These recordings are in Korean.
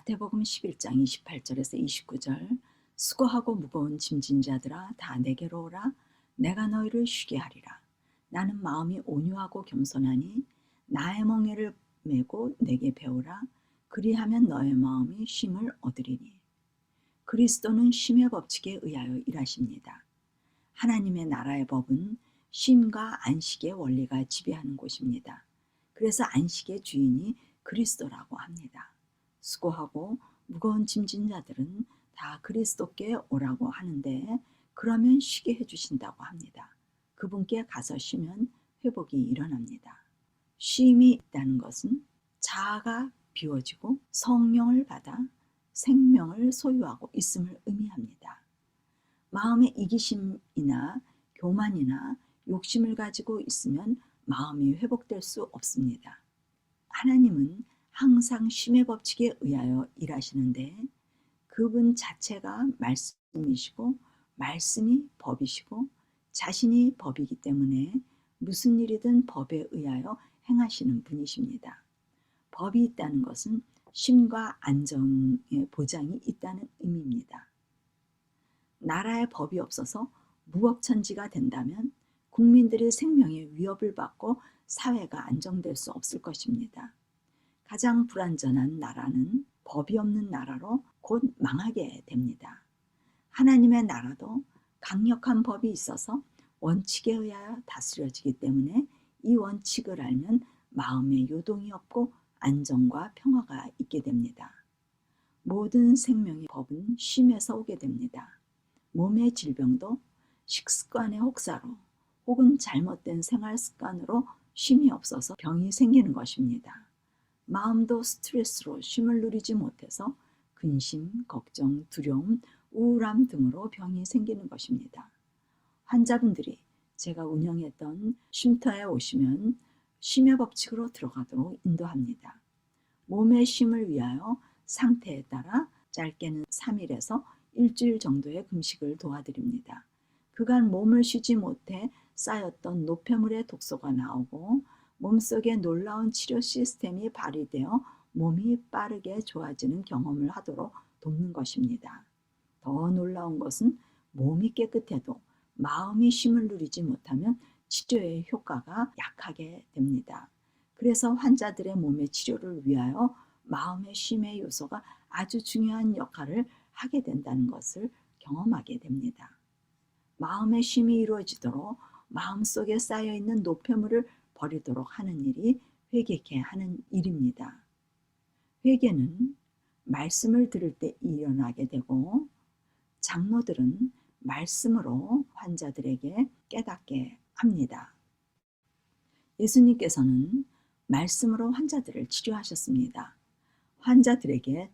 마태복음 11장 28절에서 29절. 수고하고 무거운 짐진 자들아 다 내게로 오라. 내가 너희를 쉬게 하리라. 나는 마음이 온유하고 겸손하니 나의 멍에를 메고 내게 배우라. 그리하면 너의 마음이 쉼을 얻으리니. 그리스도는 쉼의 법칙에 의하여 일하십니다. 하나님의 나라의 법은 쉼과 안식의 원리가 지배하는 곳입니다. 그래서 안식의 주인이 그리스도라고 합니다. 수고하고 무거운 짐진 자들은 다 그리스도께 오라고 하는데, 그러면 쉬게 해주신다고 합니다. 그분께 가서 쉬면 회복이 일어납니다. 쉼이 있다는 것은 자아가 비워지고 성령을 받아 생명을 소유하고 있음을 의미합니다. 마음의 이기심이나 교만이나 욕심을 가지고 있으면 마음이 회복될 수 없습니다. 하나님은 항상 쉼의 법칙에 의하여 일하시는데, 그분 자체가 말씀이시고 말씀이 법이시고 자신이 법이기 때문에 무슨 일이든 법에 의하여 행하시는 분이십니다. 법이 있다는 것은 쉼과 안정의 보장이 있다는 의미입니다. 나라에 법이 없어서 무법천지가 된다면 국민들의 생명에 위협을 받고 사회가 안정될 수 없을 것입니다. 가장 불완전한 나라는 법이 없는 나라로 곧 망하게 됩니다. 하나님의 나라도 강력한 법이 있어서 원칙에 의하여 다스려지기 때문에 이 원칙을 알면 마음에 요동이 없고 안정과 평화가 있게 됩니다. 모든 생명의 법은 쉼에서 오게 됩니다. 몸의 질병도 식습관의 혹사로 혹은 잘못된 생활 습관으로 쉼이 없어서 병이 생기는 것입니다. 마음도 스트레스로 쉼을 누리지 못해서 근심, 걱정, 두려움, 우울함 등으로 병이 생기는 것입니다. 환자분들이 제가 운영했던 쉼터에 오시면 쉼의 법칙으로 들어가도록 인도합니다. 몸의 쉼을 위하여 상태에 따라 짧게는 3일에서 일주일 정도의 금식을 도와드립니다. 그간 몸을 쉬지 못해 쌓였던 노폐물의 독소가 나오고 몸속에 놀라운 치료 시스템이 발휘되어 몸이 빠르게 좋아지는 경험을 하도록 돕는 것입니다. 더 놀라운 것은 몸이 깨끗해도 마음이 쉼을 누리지 못하면 치료의 효과가 약하게 됩니다. 그래서 환자들의 몸의 치료를 위하여 마음의 쉼의 요소가 아주 중요한 역할을 하게 된다는 것을 경험하게 됩니다. 마음의 쉼이 이루어지도록 마음속에 쌓여있는 노폐물을 버리도록 하는 일이 회개케 하는 일입니다. 회개는 말씀을 들을 때 일어나게 되고, 장로들은 말씀으로 환자들에게 깨닫게 합니다. 예수님께서는 말씀으로 환자들을 치료하셨습니다. 환자들에게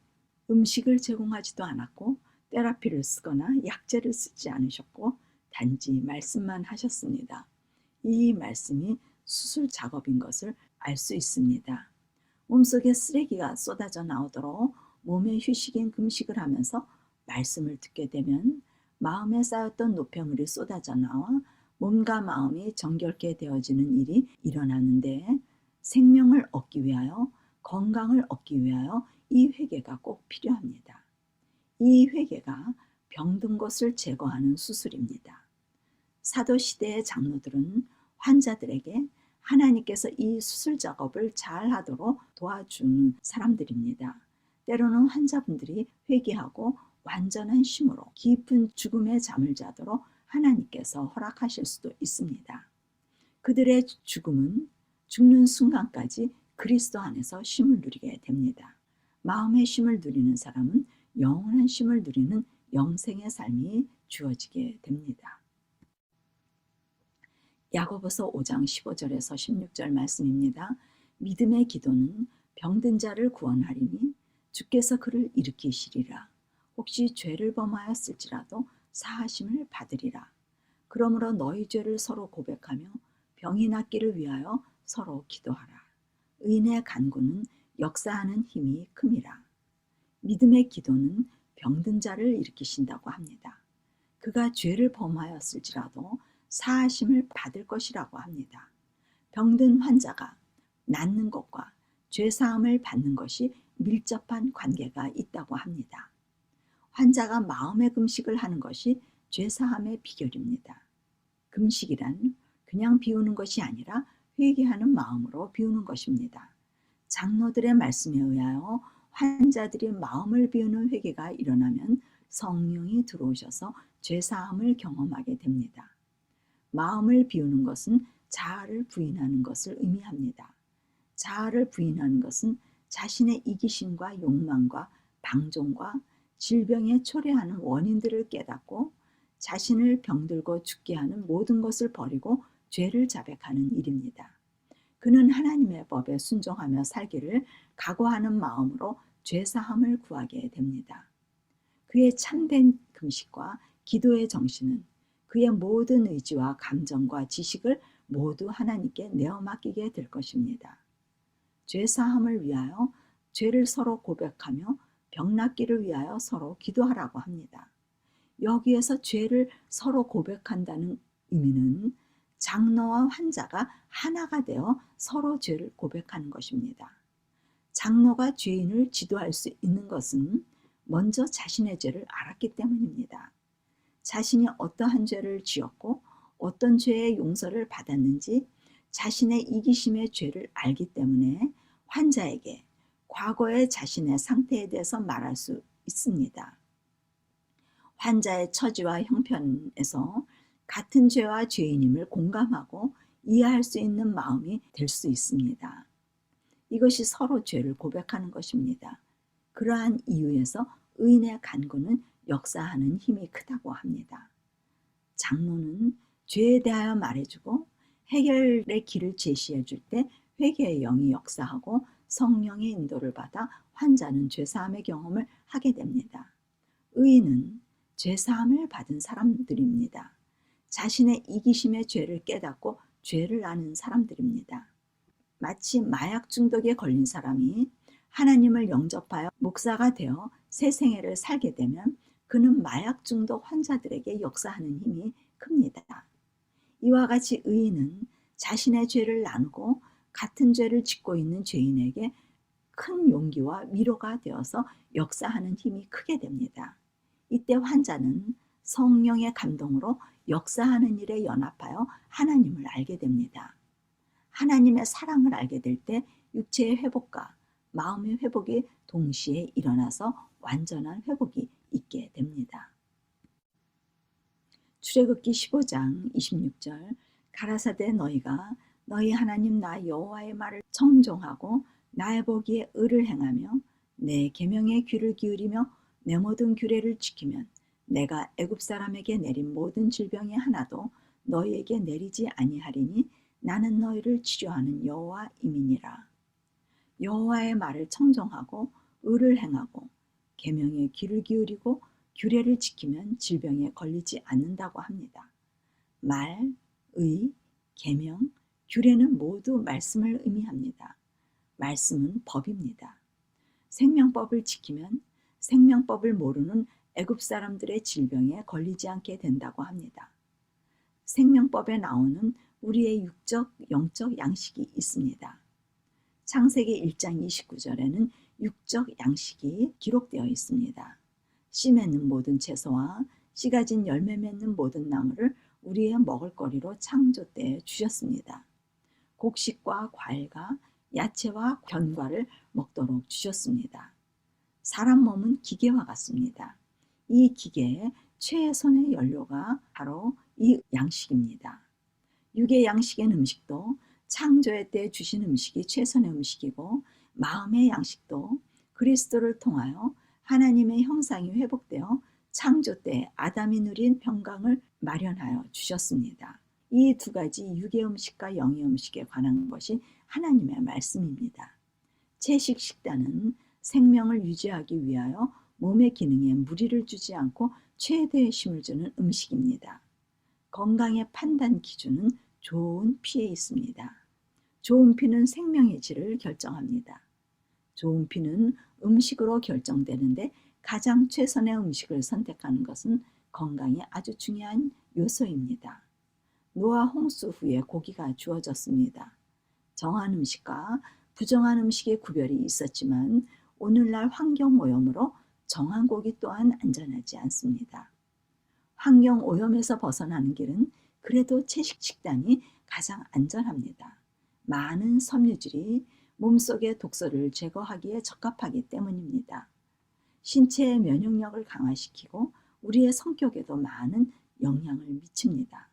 음식을 제공하지도 않았고 테라피를 쓰거나 약제를 쓰지 않으셨고 단지 말씀만 하셨습니다. 이 말씀이 수술 작업인 것을 알 수 있습니다. 몸속에 쓰레기가 쏟아져 나오도록 몸의 휴식인 금식을 하면서 말씀을 듣게 되면 마음에 쌓였던 노폐물이 쏟아져 나와 몸과 마음이 정결케 되어지는 일이 일어나는데, 생명을 얻기 위하여, 건강을 얻기 위하여 이 회개가 꼭 필요합니다. 이 회개가 병든 것을 제거하는 수술입니다. 사도시대의 장로들은 환자들에게 하나님께서 이 수술 작업을 잘 하도록 도와주는 사람들입니다. 때로는 환자분들이 회개하고 완전한 쉼으로 깊은 죽음의 잠을 자도록 하나님께서 허락하실 수도 있습니다. 그들의 죽음은 죽는 순간까지 그리스도 안에서 쉼을 누리게 됩니다. 마음의 쉼을 누리는 사람은 영원한 쉼을 누리는 영생의 삶이 주어지게 됩니다. 야고보서 5장 15절에서 16절 말씀입니다. 믿음의 기도는 병든 자를 구원하리니 주께서 그를 일으키시리라. 혹시 죄를 범하였을지라도 사하심을 받으리라. 그러므로 너희 죄를 서로 고백하며 병이 낫기를 위하여 서로 기도하라. 의인의 간구는 역사하는 힘이 큼이라. 믿음의 기도는 병든 자를 일으키신다고 합니다. 그가 죄를 범하였을지라도 사하심을 받을 것이라고 합니다. 병든 환자가 낫는 것과 죄사함을 받는 것이 밀접한 관계가 있다고 합니다. 환자가 마음의 금식을 하는 것이 죄사함의 비결입니다. 금식이란 그냥 비우는 것이 아니라 회개하는 마음으로 비우는 것입니다. 장로들의 말씀에 의하여 환자들이 마음을 비우는 회개가 일어나면 성령이 들어오셔서 죄사함을 경험하게 됩니다. 마음을 비우는 것은 자아를 부인하는 것을 의미합니다. 자아를 부인하는 것은 자신의 이기심과 욕망과 방종과 질병에 초래하는 원인들을 깨닫고 자신을 병들고 죽게 하는 모든 것을 버리고 죄를 자백하는 일입니다. 그는 하나님의 법에 순종하며 살기를 각오하는 마음으로 죄사함을 구하게 됩니다. 그의 참된 금식과 기도의 정신은 그의 모든 의지와 감정과 지식을 모두 하나님께 내어 맡기게 될 것입니다. 죄사함을 위하여 죄를 서로 고백하며 병낫기를 위하여 서로 기도하라고 합니다. 여기에서 죄를 서로 고백한다는 의미는 장로와 환자가 하나가 되어 서로 죄를 고백하는 것입니다. 장로가 죄인을 지도할 수 있는 것은 먼저 자신의 죄를 알았기 때문입니다. 자신이 어떠한 죄를 지었고 어떤 죄의 용서를 받았는지 자신의 이기심의 죄를 알기 때문에 환자에게 과거의 자신의 상태에 대해서 말할 수 있습니다. 환자의 처지와 형편에서 같은 죄와 죄인임을 공감하고 이해할 수 있는 마음이 될 수 있습니다. 이것이 서로 죄를 고백하는 것입니다. 그러한 이유에서 의인의 간구는 역사하는 힘이 크다고 합니다. 장로는 죄에 대하여 말해주고 해결의 길을 제시해 줄 때 회개의 영이 역사하고 성령의 인도를 받아 환자는 죄사함의 경험을 하게 됩니다. 의인은 죄사함을 받은 사람들입니다. 자신의 이기심의 죄를 깨닫고 죄를 아는 사람들입니다. 마치 마약 중독에 걸린 사람이 하나님을 영접하여 목사가 되어 새 생애를 살게 되면 그는 마약 중독 환자들에게 역사하는 힘이 큽니다. 이와 같이 의인은 자신의 죄를 나누고 같은 죄를 짓고 있는 죄인에게 큰 용기와 위로가 되어서 역사하는 힘이 크게 됩니다. 이때 환자는 성령의 감동으로 역사하는 일에 연합하여 하나님을 알게 됩니다. 하나님의 사랑을 알게 될 때 육체의 회복과 마음의 회복이 동시에 일어나서 완전한 회복이 있게 됩니다. 출애굽기 15장 26절 가라사대 너희가 너희 하나님 나 여호와의 말을 청종하고 나의 보기에 의를 행하며 내 계명에 귀를 기울이며 내 모든 규례를 지키면 내가 애굽 사람에게 내린 모든 질병이 하나도 너희에게 내리지 아니하리니 나는 너희를 치료하는 여호와임이니라. 여호와의 말을 청종하고 의를 행하고 계명에 귀를 기울이고 규례를 지키면 질병에 걸리지 않는다고 합니다. 말, 의, 계명, 규례는 모두 말씀을 의미합니다. 말씀은 법입니다. 생명법을 지키면 생명법을 모르는 애굽 사람들의 질병에 걸리지 않게 된다고 합니다. 생명법에 나오는 우리의 육적, 영적 양식이 있습니다. 창세기 1장 29절에는 육적 양식이 기록되어 있습니다. 씨 맺는 모든 채소와 씨 가진 열매 맺는 모든 나무를 우리의 먹을거리로 창조 때에 주셨습니다. 곡식과 과일과 야채와 견과를 먹도록 주셨습니다. 사람 몸은 기계와 같습니다. 이 기계의 최선의 연료가 바로 이 양식입니다. 육의 양식인 음식도 창조의 때 주신 음식이 최선의 음식이고 마음의 양식도 그리스도를 통하여 하나님의 형상이 회복되어 창조 때 아담이 누린 평강을 마련하여 주셨습니다. 이 두 가지 육의 음식과 영의 음식에 관한 것이 하나님의 말씀입니다. 채식 식단은 생명을 유지하기 위하여 몸의 기능에 무리를 주지 않고 최대의 힘을 주는 음식입니다. 건강의 판단 기준은 좋은 피에 있습니다. 좋은 피는 생명의 질을 결정합니다. 좋은 피는 음식으로 결정되는데 가장 최선의 음식을 선택하는 것은 건강에 아주 중요한 요소입니다. 노아 홍수 후에 고기가 주어졌습니다. 정한 음식과 부정한 음식의 구별이 있었지만 오늘날 환경 오염으로 정한 고기 또한 안전하지 않습니다. 환경 오염에서 벗어나는 길은 그래도 채식 식단이 가장 안전합니다. 많은 섬유질이 몸속의 독소를 제거하기에 적합하기 때문입니다. 신체의 면역력을 강화시키고 우리의 성격에도 많은 영향을 미칩니다.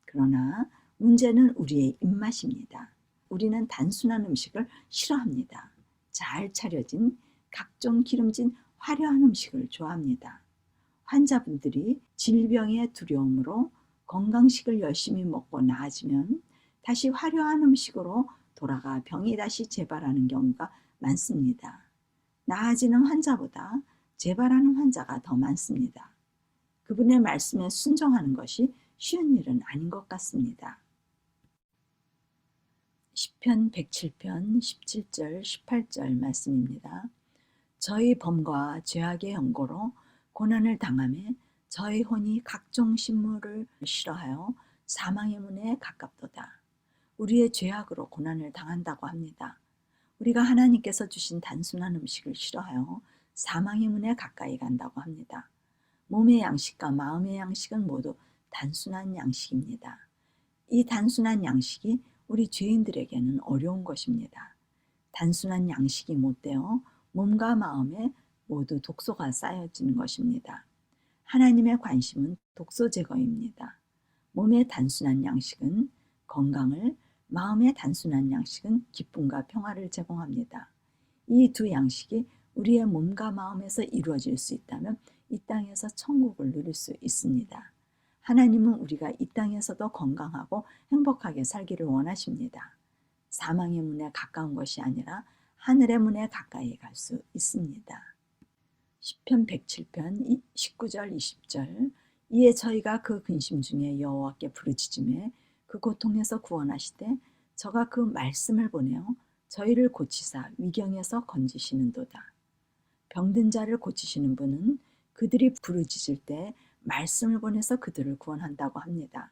그러나 문제는 우리의 입맛입니다. 우리는 단순한 음식을 싫어합니다. 잘 차려진 각종 기름진 화려한 음식을 좋아합니다. 환자분들이 질병의 두려움으로 건강식을 열심히 먹고 나아지면 다시 화려한 음식으로 돌아가 병이 다시 재발하는 경우가 많습니다. 나아지는 환자보다 재발하는 환자가 더 많습니다. 그분의 말씀에 순종하는 것이 쉬운 일은 아닌 것 같습니다. 시편 107편 17절 18절 말씀입니다. 저희 범과 죄악의 연고로 고난을 당하며 저희 혼이 각종 식물을 싫어하여 사망의 문에 가깝도다. 우리의 죄악으로 고난을 당한다고 합니다. 우리가 하나님께서 주신 단순한 음식을 싫어하여 사망의 문에 가까이 간다고 합니다. 몸의 양식과 마음의 양식은 모두 단순한 양식입니다. 이 단순한 양식이 우리 죄인들에게는 어려운 것입니다. 단순한 양식이 못되어 몸과 마음에 모두 독소가 쌓여지는 것입니다. 하나님의 관심은 독소 제거입니다. 몸의 단순한 양식은 건강을, 마음의 단순한 양식은 기쁨과 평화를 제공합니다. 이 두 양식이 우리의 몸과 마음에서 이루어질 수 있다면 이 땅에서 천국을 누릴 수 있습니다. 하나님은 우리가 이 땅에서도 건강하고 행복하게 살기를 원하십니다. 사망의 문에 가까운 것이 아니라 하늘의 문에 가까이 갈 수 있습니다. 시편 107편 19절 20절 이에 저희가 그 근심 중에 여호와께 부르짖음에 그 고통에서 구원하시되 저가 그 말씀을 보내어 저희를 고치사 위경에서 건지시는도다. 병든 자를 고치시는 분은 그들이 부르짖을 때 말씀을 보내서 그들을 구원한다고 합니다.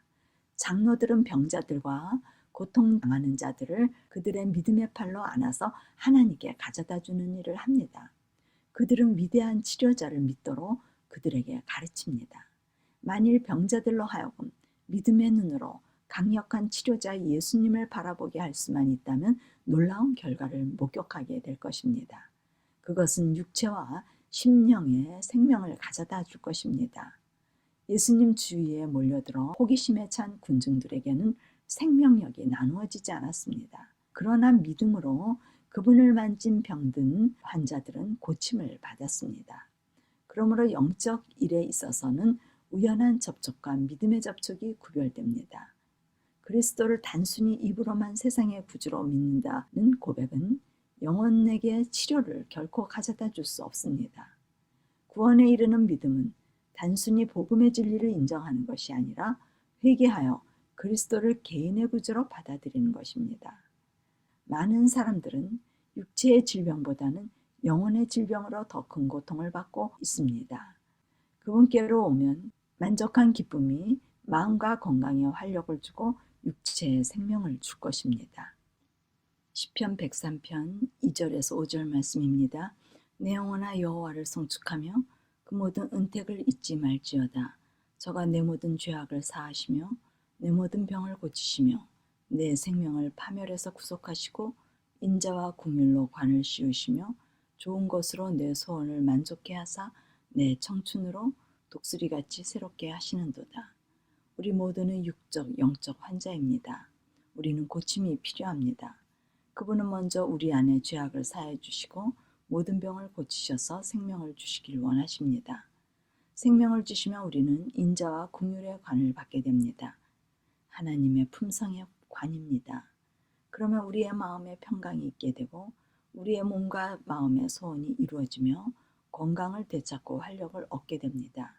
장로들은 병자들과 고통당하는 자들을 그들의 믿음의 팔로 안아서 하나님께 가져다 주는 일을 합니다. 그들은 위대한 치료자를 믿도록 그들에게 가르칩니다. 만일 병자들로 하여금 믿음의 눈으로 강력한 치료자 예수님을 바라보게 할 수만 있다면 놀라운 결과를 목격하게 될 것입니다. 그것은 육체와 심령의 생명을 가져다 줄 것입니다. 예수님 주위에 몰려들어 호기심에 찬 군중들에게는 생명력이 나누어지지 않았습니다. 그러나 믿음으로 그분을 만진 병든 환자들은 고침을 받았습니다. 그러므로 영적 일에 있어서는 우연한 접촉과 믿음의 접촉이 구별됩니다. 그리스도를 단순히 입으로만 세상의 구주로 믿는다는 고백은 영혼에게 치료를 결코 가져다 줄 수 없습니다. 구원에 이르는 믿음은 단순히 복음의 진리를 인정하는 것이 아니라 회개하여 그리스도를 개인의 구주로 받아들이는 것입니다. 많은 사람들은 육체의 질병보다는 영혼의 질병으로 더 큰 고통을 받고 있습니다. 그분께로 오면 만족한 기쁨이 마음과 건강에 활력을 주고 육체의 생명을 줄 것입니다. 시편 103편 2절에서 5절 말씀입니다. 내 영혼아 여호와를 송축하며 그 모든 은택을 잊지 말지어다. 저가 내 모든 죄악을 사하시며 내 모든 병을 고치시며 내 생명을 파멸에서 구속하시고 인자와 긍휼로 관을 씌우시며 좋은 것으로 내 소원을 만족케 하사 내 청춘으로 독수리같이 새롭게 하시는도다. 우리 모두는 육적, 영적 환자입니다. 우리는 고침이 필요합니다. 그분은 먼저 우리 안에 죄악을 사해 주시고 모든 병을 고치셔서 생명을 주시길 원하십니다. 생명을 주시면 우리는 인자와 긍휼의 관을 받게 됩니다. 하나님의 품성의 관입니다. 그러면 우리의 마음에 평강이 있게 되고 우리의 몸과 마음의 소원이 이루어지며 건강을 되찾고 활력을 얻게 됩니다.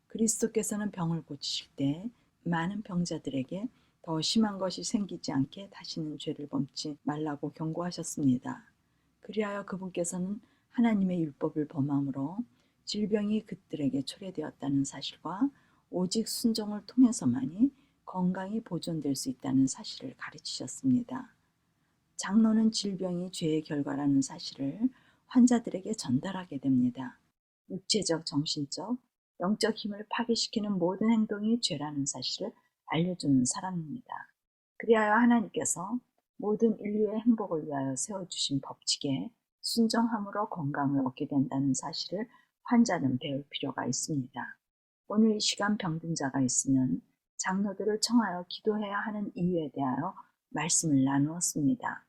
그리스도께서는 병을 고치실 때 많은 병자들에게 더 심한 것이 생기지 않게 다시는 죄를 범치 말라고 경고하셨습니다. 그리하여 그분께서는 하나님의 율법을 범함으로 질병이 그들에게 초래되었다는 사실과 오직 순종을 통해서만이 건강이 보존될 수 있다는 사실을 가르치셨습니다. 장로는 질병이 죄의 결과라는 사실을 환자들에게 전달하게 됩니다. 육체적, 정신적, 영적 힘을 파괴시키는 모든 행동이 죄라는 사실을 알려주는 사람입니다. 그리하여 하나님께서 모든 인류의 행복을 위하여 세워주신 법칙에 순종함으로 건강을 얻게 된다는 사실을 환자는 배울 필요가 있습니다. 오늘 이 시간 병든 자가 있으면 장로들을 청하여 기도해야 하는 이유에 대하여 말씀을 나누었습니다.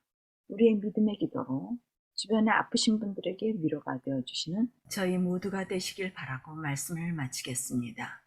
우리의 믿음의 기도로 주변에 아프신 분들에게 위로가 되어주시는 저희 모두가 되시길 바라고 말씀을 마치겠습니다.